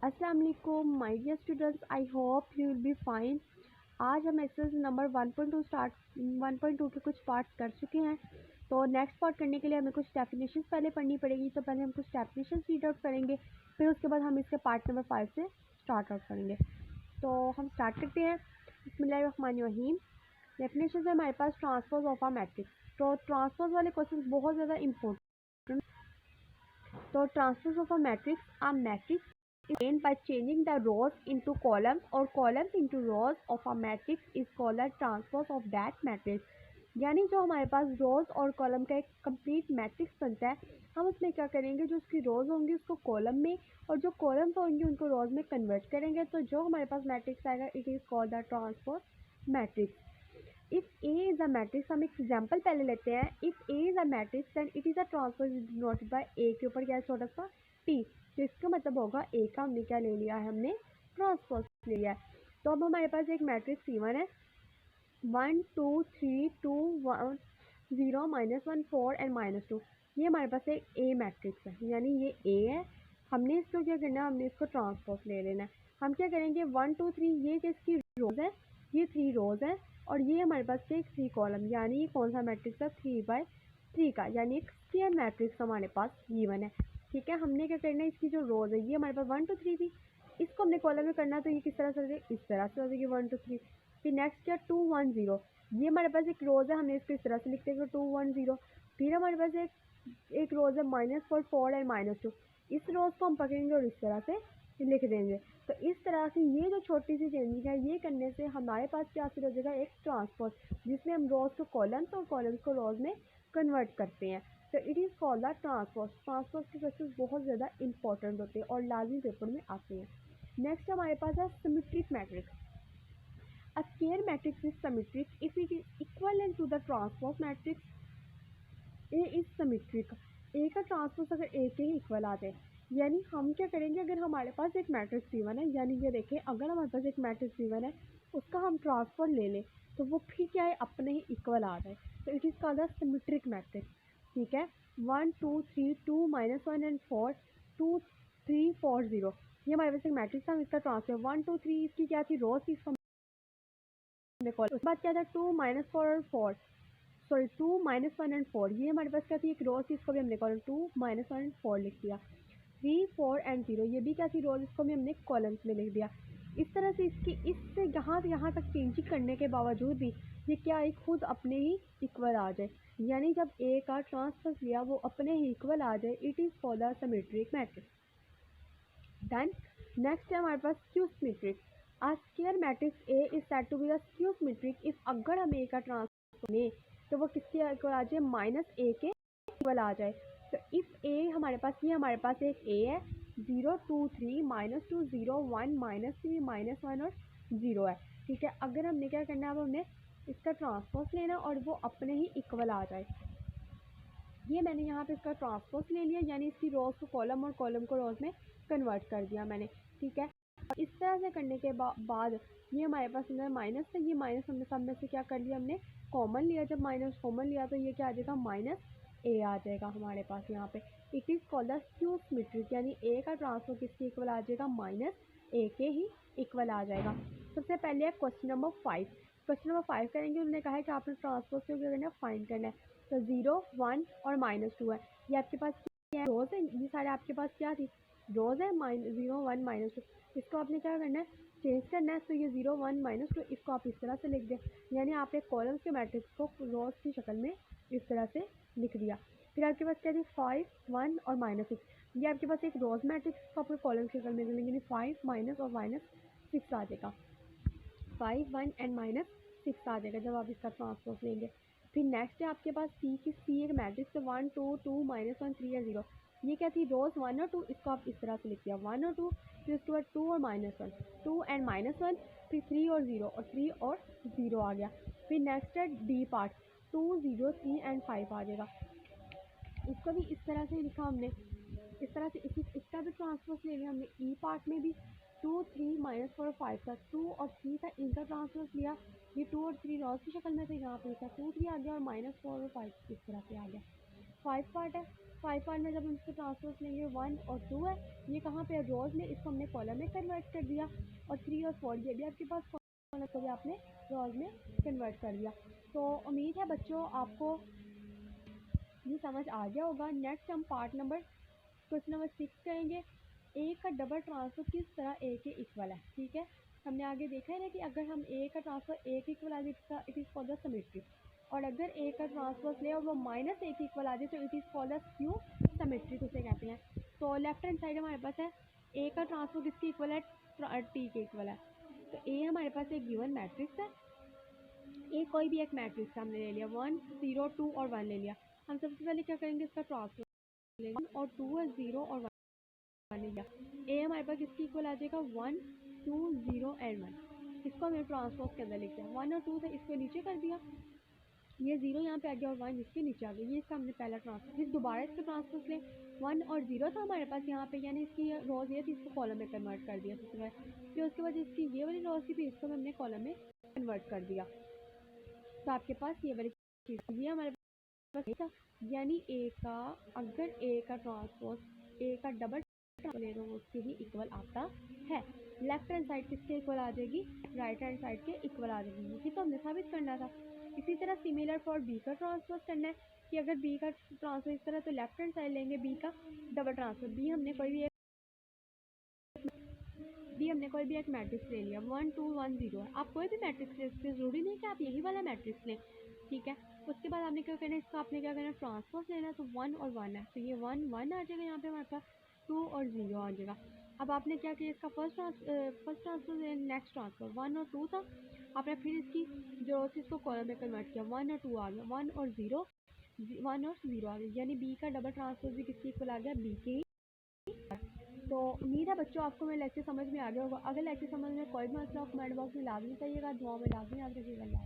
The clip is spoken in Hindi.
अस्सलाम वालेकुम my dear students, I hope you will be fine. आज हम एक्सरसाइज नंबर 1.2 के कुछ पार्ट्स कर चुके हैं। तो नेक्स्ट पार्ट करने के लिए हमें कुछ डेफिनेशंस पहले पढ़नी पड़ेगी। तो पहले हम कुछ डेफिनेशंस रीड आउट करेंगे, फिर उसके बाद हम इसके पार्ट नंबर 5 से स्टार्ट आउट करेंगे। तो हम स्टार्ट करते हैं। बिस्मिल्लाहिर्रहमानिर्रहीम। डेफिनेशन है हमारे पास ट्रांसपोज ऑफ अ मैट्रिक्स। तो ट्रांसपोज वाले क्वेश्चन बहुत ज़्यादा इंपॉर्टेंट। तो transpose of a matrix is gained by changing the rows into columns or columns into rows of a matrix is called a transpose of that matrix। यानी जो हमारे पास रोज और कॉलम का एक कंप्लीट मैट्रिक्स बनता है, हम उसमें क्या करेंगे, जो उसकी रोज होंगी उसको कॉलम में और जो कॉलम्स होंगी उनको रोज में कन्वर्ट करेंगे। तो जो हमारे पास मैट्रिक्स आएगा it is called the transpose matrix. If A is a matrix, हम एक एग्जाम्पल पहले लेते हैं। If A is a matrix then it is a transpose denoted by A के ऊपर क्या है छोटा सा टी। तो इसका मतलब होगा ए का हमने क्या ले लिया है, हमने ट्रांसपोज ले लिया है। तो अब हमारे पास एक मैट्रिक्स C1 है, 1 2 3 2 1 0 -1 4 एंड -2। ये हमारे पास एक ए मैट्रिक्स है, यानी ये ए है। हमने इसको क्या करना है, हमने इसको ट्रांसपोज ले लेना है। हम क्या करेंगे, 1 2 3 ये किसकी रोज है, ये 3 रोज है और ये हमारे पास एक 3 कॉलम, यानी ये कौन सा मैट्रिक्स है, 3/3 का, यानी एक स्क्वायर मैट्रिक्स हमारे पास गिवन है। ठीक है, हमने क्या करना है, इसकी जो रोज है ये हमारे पास 1 2 3 थी, इसको हमने कॉलम में करना है। तो ये किस तरह से हो जाएगी, इस तरह से हो जाएगी 1 2 3। फिर नेक्स्ट क्या 2 1 0, ये हमारे पास एक रोज है, हमने इसको इस तरह से लिखते हैं 2 1 0। फिर हमारे पास एक रोज है -4 4 एंड -2, इस रोज को हम पकड़ेंगे और इस तरह से लिख देंगे। तो इस तरह से ये जो छोटी सी चेंजिंग है ये करने से हमारे पास क्या हो जाएगा, एक ट्रांसपोज, जिसमें हम रोज को कॉलम्स और कॉलम्स को रोज में कन्वर्ट करते हैं। तो it is called the transpose. Transpose के क्वेश्चन बहुत ज़्यादा इंपॉर्टेंट होते हैं और लाजमी पेपर में आते हैं। नेक्स्ट हमारे पास है symmetric matrix. A square matrix is symmetric if it is equivalent to the transpose matrix A is symmetric। A का ट्रांसपोज अगर A के ही इक्वल आ जाए, यानी हम क्या करेंगे, अगर हमारे पास एक मैट्रिक्स C1 है, यानी ये देखें अगर हमारे पास एक मैट्रिक्स C1 है उसका हम ट्रांसपोज ले लें तो वो फिर क्या है, अपने ही इक्वल आ जाए। तो it is called the symmetric matrix. ठीक है, 1 2 3 2 -1 एंड 4 2 3 4 0, ये हमारे पास एक मैट्रिक्स था, हम इसका ट्रांसपोज 1 2 3 इसकी क्या थी, रोज थी, इसको उसके बाद क्या था 2 -4 और 4, सॉरी 2 -1 एंड 4, ये हमारे पास क्या थी, एक रोज थी, इसको भी हमने कॉलम 2 -1 एंड 4 लिख दिया। 3 4 एंड 0, ये भी क्या थी, रोज, इसको भी हमने कॉलम्स में लिख दिया। इस तरह से इसकी इससे यहाँ से यहाँ तक चेंजिंग करने के बावजूद भी ये क्या है, खुद अपने ही इक्वल आ जाए, यानी जब ए का ट्रांसपोज लिया वो अपने ही इक्वल आ जाए, it is called the symmetric matrix. Then next है हमारे पास skew symmetric. A square matrix A is said to be the skew symmetric if, अगर हम ए का ट्रांसपोज लें तो वो किसके इक्वल आ जाए, -a के इक्वल आ जाए। तो इफ ए हमारे पास, ये हमारे पास एक ए है, 0 2 3 -2 0 1 -3 -1 और 0 है। ठीक है, अगर हमने क्या करना है, अब हमने इसका ट्रांसपोज लेना और वो अपने ही इक्वल आ जाए। ये मैंने यहाँ पे इसका ट्रांसपोज ले लिया, यानी इसकी रोज को कॉलम और कॉलम को रोज में कन्वर्ट कर दिया मैंने। ठीक है, इस तरह से करने के बाद ये हमारे पास अंदर माइनस है, ये माइनस हमने सब में से क्या कर लिया, हमने कॉमन लिया। जब माइनस कॉमन लिया तो ये क्या आ जाएगा, -a आ जाएगा हमारे पास यहाँ पे। It is called the skew symmetric, यानी a का ट्रांसपोज किसके इक्वल आ जाएगा, -a के ही इक्वल आ जाएगा। सबसे पहले है क्वेश्चन नंबर 5। क्वेश्चन नंबर 5 करेंगे, उन्होंने कहा है कि आपने ट्रांसपोज को क्या करना है, फाइंड करना है। तो 0 1 और -2 है, ये आपके पास क्या है, रोज है, ये सारे आपके पास क्या थी, रोज है, 0 1 -2। इसको आपने क्या करना है, चेंज करना है। तो ये 0 1 -2 इसको आप इस तरह से लिख दें, यानी आपने कॉलम्स के मैट्रिक्स को रोज की शक्ल में इस तरह से लिख दिया। फिर आपके पास क्या थी, 5 1 और -6, ये आपके पास एक रोज मैट्रिक्स को आपको कॉलम की शक्ल में लेंगे, 5 माइनस और -6 आ जाएगा, 5 1 एंड -6 आ जाएगा जब आप इसका ट्रांसपोज लेंगे। फिर नेक्स्ट है आपके पास सी एक मैट्रिक्स 1 2 2 -1 3 या 0, ये क्या थी, रोज 1 और 2, इसको आप इस तरह से लिख दिया 1 और 2। फिर उसके बाद 2 और -1 2 एंड -1, फिर 3 और 0 और 3 और 0 आ गया। फिर नेक्स्ट है डी पार्ट, 2 0 3 एंड 5 आ जाएगा, इसको भी इस तरह से लिखा हमने, इस तरह से इसका भी ट्रांसपोज ले लिया हमने। ई पार्ट में भी 2 3 -4 और 5 था, 2 और 3 था, इनका ट्रांसपोज लिया, ये 2 और 3 रॉस की शक्ल में थे, यहाँ पे था 2 3 आ गया और -4 और 5 इस तरह से आ गया। 5 पार्ट है, 5 पार्ट में जब हम इसको ट्रांसपोज लेंगे 1 और 2 है, ये कहाँ पे है, रोज में, इसको हमने कॉलम में कन्वर्ट कर दिया। और 3 और 4 ये भी आपके पास कॉलम को भी आपने रोज में कन्वर्ट कर दिया। तो उम्मीद है बच्चों आपको ये समझ आ गया होगा। नेक्स्ट हम पार्ट नंबर क्वेश्चन नंबर 6 करेंगे। ए का डबल ट्रांसफर किस तरह ए के इक्वल है। ठीक है, हमने आगे देखा है ना कि अगर हम ए का ट्रांसफर ए के इक्वल आ जाए it is called the symmetry, और अगर ए का ट्रांसफर ले और वो माइनस ए के इक्वल आ जाए तो it is called the skew symmetric उसे कहते हैं। तो लेफ्ट हैंड साइड हमारे पास है ए का ट्रांसफर किसके इक्वल है, टी के इक्वल है। तो ए हमारे पास एक गिवन मैट्रिक्स है, ए कोई भी एक मैट्रिक्स हमने ले लिया, 1 0 2 और 1 ले लिया। हम सबसे पहले क्या करेंगे, इसका ट्रांसफर लेंगे, 1 और 2 है, 0 और 1 ले लिया। ए हमारे पास किसकी इक्वल आ जाएगा, 1 2 0 एंड 1। इसको हमने ट्रांसपोज के अंदर लिख दिया, 1 और 2 से इसको नीचे कर दिया, ये 0 यहाँ पे आ गया और 1 इसके नीचे आ गया। ये इसका हमने पहला ट्रांसपोज। फिर दोबारा इसको ट्रांसपोज लें, 1 और 0 था हमारे पास यहाँ पे, यानी इसकी रोज ये थी, इसको कॉलम में कन्वर्ट कर दिया सबसे पहले। फिर उसके बाद इसकी ये वाली रोज थी, फिर इसको हमने कॉलम में कन्वर्ट कर दिया। तो आपके पास ये वाली चीज़, ये हमारे पास था, यानी ए का, अगर ए का ट्रांसपोज ए का डबल ले तो उसके ही इक्वल आता है। लेफ्ट हैंड साइड किसके इक्वल आ जाएगी, राइट हैंड साइड के इक्वल आ जाएगी। ये तो हमने साबित करना था। इसी तरह सिमिलर फॉर बी का ट्रांसपोज करना है कि अगर बी का ट्रांसपोज इस तरह तो लेफ्ट हैंड साइड लेंगे बी का डबल ट्रांसपोज। बी हमने कोई भी एक मैट्रिक्स ले लिया, 1 2 1 0 है। आप कोई भी मैट्रिक्स ले सकते, ज़रूरी नहीं कि आप यही वाला मैट्रिक्स लें। ठीक है, उसके बाद आपने क्या करना है, इसका आपने क्या करना है, ट्रांसपोज लेना है। तो 1 और 1 है, तो ये 1 1 आ जाएगा यहाँ पे हमारे पास, 2 और 0 आ जाएगा। अब आपने क्या किया, इसका फर्स्ट ट्रांसपोज नेक्स्ट ट्रांसपोज 1 और 2 था, आपने फिर इसकी जो इसको कॉलम में कन्वर्ट किया, 1 और 2 आ गया, 1 और 0 आ गया, यानी बी का डबल ट्रांसपोज भी किसके इक्वल आ गया, बी के ही। तो उम्मीद है बच्चों आपको मेरा लेक्चर समझ में आ गया होगा। अगर लेक्चर समझ में कोई भी मसला हो कमेंट बॉक्स में लाजमी करिएगा, दुआ में लाजमी याद रखिएगा।